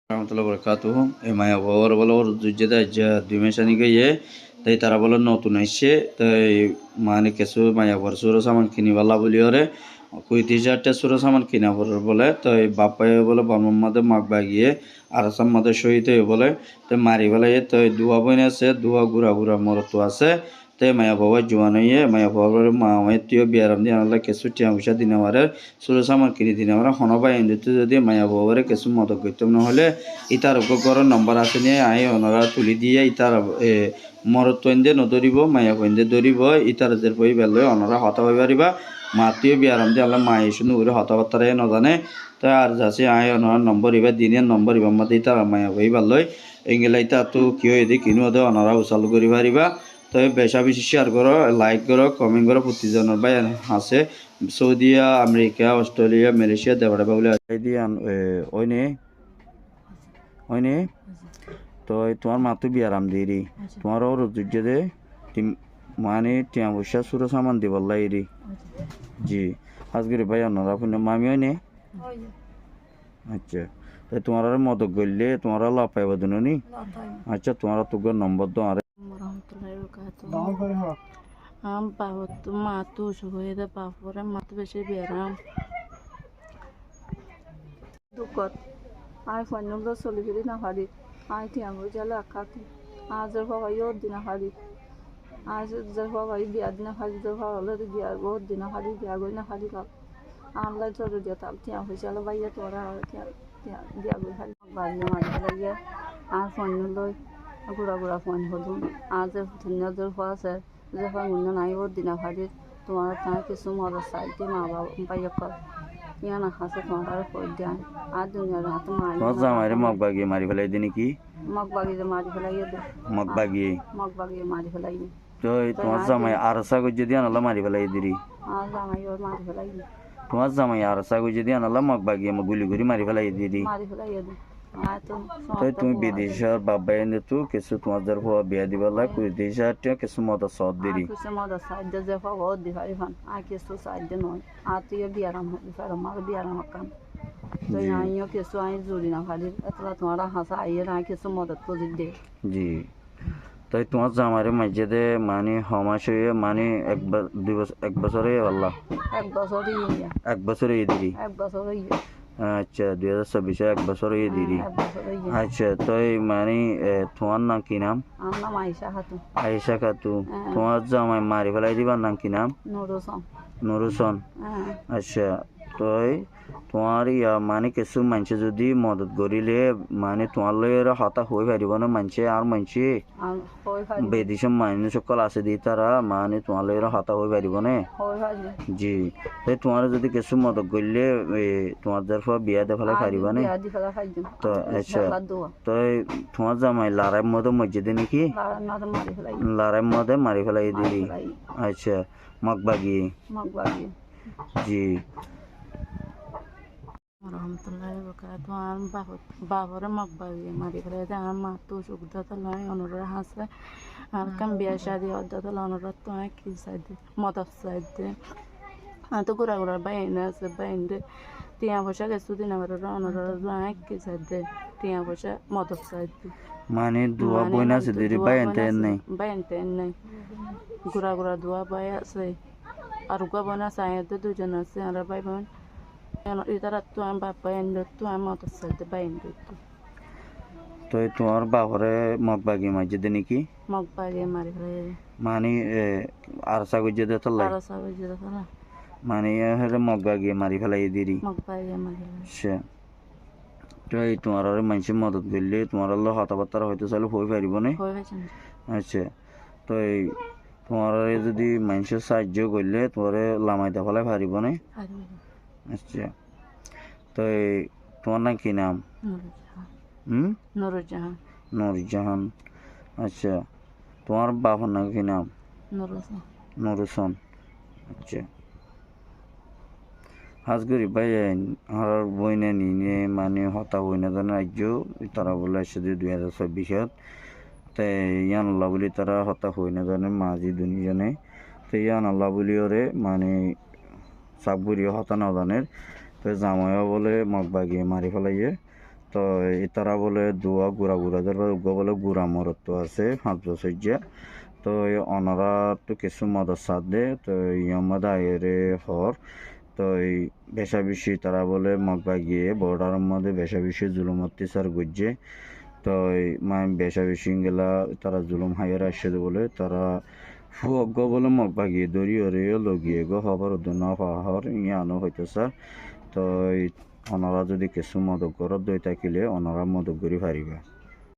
রহমতুল্লাহ বরকাতুহ এই মায়া বাবার বলে ওর দুজেদা যা 2 মাস আনি গিয়ে তাই তারা বলে নতুন আসছে তাই মানে কিছু মায়া বর সুরো সামান কিনিবালা বলি ওরে 35,000 সুরো সামান কিনা বলে তো এই বাপাই বলে বামাম্মাদের মাক বাগিয়ে আর সাম্মাদের সহিত বলে তো মারি বেলায় তো দুয়া বইন আছে দুয়া গুড়া গুড়া মরতো আছে te maya bawa juwana ye maya bawa ma ma tiyo biaram di anala kesu tiya usha dinamare suru saman kini dinamare hono ba endutu যদি maya bawa re kesu modo goitom na hole itar gogor number আছে নিয়ে I ওনারা তুলি দিয়ে ইতার মরত এন্দে নদরিব মায়া বইন্দে দরিব ইতার দের বই বেলে ওনারা হতা হই পারিবা মাতিও বিয়ারাম দি আল্লাহ মাই শুনু ওরে হতাবার্তারে নজানে তো আর যাচ্ছে আই ওনার নম্বর ইবা দিনের নম্বর ইবা মাতে ইতার মায়া বই বেলই এঙ্গেলা ইতা তো কি হই দি কিনু দে ওনারা উসাল করি পারিবা তো বেশা বেশি শেয়ার করো লাইক করো কমেন্ট করো প্রতিজনের ভাই আছে সৌদিয়া আমেরিকা অস্ট্রেলিয়া মালয়েশিয়া দেবাড়া বাবুলে দিয়ে ওইনে ওইনে তো তোমার মাতো বিয়ারাম দিরি তোমার ওর দুর্য দে মানে টিয়া পয়সা সুরো সামান দিবল্লা এরি জি আজকের ভাই আপনারা আপনি মামি ওইনে আচ্ছা তাই তোমার মদক গড়লে তোমার লাভ পাইব দুনি আচ্ছা তোমার তোর নম্বর দো আর বাহত মাতো সবাই বাপরে মাতো বেশি বেরাম দুঃখত আই ফোন চলি ফিরি না হারি আই টিয়াঙ্গুর জালে আখাতি আজের বাবাই ওর দিনা হারি আজ যার বাবাই বিয়া দিনা হারি যার বাবা বিয়ার বহুত দিনা হারি বিয়া গই না হারি লাভ আল্লাহ জোর দিয়া তাল টিয়া হয়েছিল বাইয়া তোরা বিয়া গই হারি বাড়ি মারি লাগিয়ে আর ফোন লই গুড়া গুড়া ফোন হলো আজ ধুনিয়া জোর হওয়া আছে যে ফাঙ্গুন নাই ওর দিনা হারি তোমার তার কিছু মজার সাইডে মা বাবা বাইয়া কর ইয়া না হাসে তোমার কই দেয় আর দুনিয়ার হাতে মারি মগবাগি মারি ফেলাই দিনি কি মগবাগি মারি ফেলাইয়ে দে মগবাগি মারি ফেলাই তো তোমার জামাই আরসা গো যদি আনলা মারি ফেলাই দিরি আর জামাই ওর মারি ফেলাই তোমার জামাই আরসা গো যদি আনলা মগবাগি গুলি গুলি মারি ফেলাই দিরি মারি ফেলাইয়ে দে তো তুমি বিদেশের বাবা এনে তো কিছু তোমার যার হওয়া বিয়া দিবালা বিদেশে কিছু মতো সদ দিরি কিছু মতো সাহায্য যে পাবো দি পারি ফান আর কিছু সাহায্য নয় আর তুই বিয়ারাম হবি পার আমার বিয়ারাম কাম তো আইও কিছু আই জুড়ি না পারি এতলা তোমার হাসা আইয়ে না কিছু মদত করে দে জি তাই তোমার জামারে মাঝে দে মানে হমাস হয়ে মানে এক বছরে আল্লাহ এক বছরে দিরি আচ্ছা 2024 এক বছর হয়ে দিদি আচ্ছা তো মানে তোমার নাম কি নাম আয়েশা খাতু তোমার জামাই মারি ফেলাই দিবার নাম কি নাম নুরুসন আচ্ছা তো তোমার ইয়া মানে কিছু মানুষে যদি মদত করিলে মানে তোমার লয়ের হতা হয়ে পারিব না মানুষে আর মানুষে বেদিস মানুষ সকল আছে দি তারা মানে তোমার লয়ের হতা হয়ে পারিব না জি তাই তোমার যদি কিছু মদত করলে তোমার যার পর বিয়া দে ফেলাই পারিব না তো আচ্ছা তো তোমার জামাই লারাই মধ্যে মসজিদে নাকি লারাই মধ্যে মারি ফেলাই দিদি আচ্ছা মগবাগি জি রহমতুল্লাহ বরকাতুহু আর বাবরে মগবাগি মারি ফেলাই দে আর মা তো সুবিধা তো নয় অনুরোধ হাসে আর কাম বিয়া শাদি অর্ধা তো অনুরোধ তো কি সাইডে মদত সাইডে আর তো ঘোরা ঘোরা বাইনে আছে বাইনে টিয়া পয়সা গেছু দিন আমার অনুরোধ কি সাইডে টিয়া পয়সা মদত সাইডে মানে দুয়া বইনা আছে দিদি বাইনতে নাই ঘোরা ঘোরা দুয়া বাই আছে আর গুয়া বোন আছে আয়াতে দুজন আছে আর ভাই বোন ইতারা তো আমি বাবা এনে তো আমি মদত সাইডে বাইনে তো তোমার বাবরে মগবাগি মাঝে দে নাকি মগবাগি মারি ফেলাই মানে আরসা গুজে দে তো মানে হলে মগবাগি মারি ফেলাই দিরি আচ্ছা তো এই তোমার মানুষের মদত করলে তোমার হতাবার্তা হয়তো চালু হয়ে পারিব না আচ্ছা তো এই তোমার যদি মানুষের সাহায্য করলে তোমার লামাইতে ফেলাই পারিব না আচ্ছা তো এই তোমার নাম কি নাম নুরজাহান আচ্ছা তোমার বাবার নাম কি নাম নুরুসন আচ্ছা হাজগরি ভাই আর বইনে নিয়ে মানে হতা বইনা জানে রাজ্য তারা বলে আসছে 2024 তাই ইয়ান আল্লাহ বলি তারা হতা হই না জানে মাঝি দুনিজনে তো ইয়ান আল্লাহ বলি ওরে মানে সাকবুরি হতা না জানের তো জামাইও বলে মগবাগি মারি ফেলাইয়ে তো তারা বলে দুয়া গুড়া গুড়াদের বলে গুড়া মরত্ব আছে 5 বছর যে তো অনারা তো কিছু মদত সাথ দে তো ইয়ামাদ আয়েরে হর তো এই বেশা বেশি তারা বলে মগবা গিয়ে বর্ডারের মধ্যে বেশা বেশি জুলুম অত্যাচার গুজছে তো এই বেশা বেশি গেলা তারা জুলুম হাইয়ের আসছে বলে তারা ফুয়গ বলে মগবা গিয়ে দড়ি ওরে লগিয়ে গো হবার উদ্দন হর ইয়ানো হইতে স্যার তো এই অনারা যদি কিছু মদক গরত দই থাকিলে অনারা মদক করি পারিবা।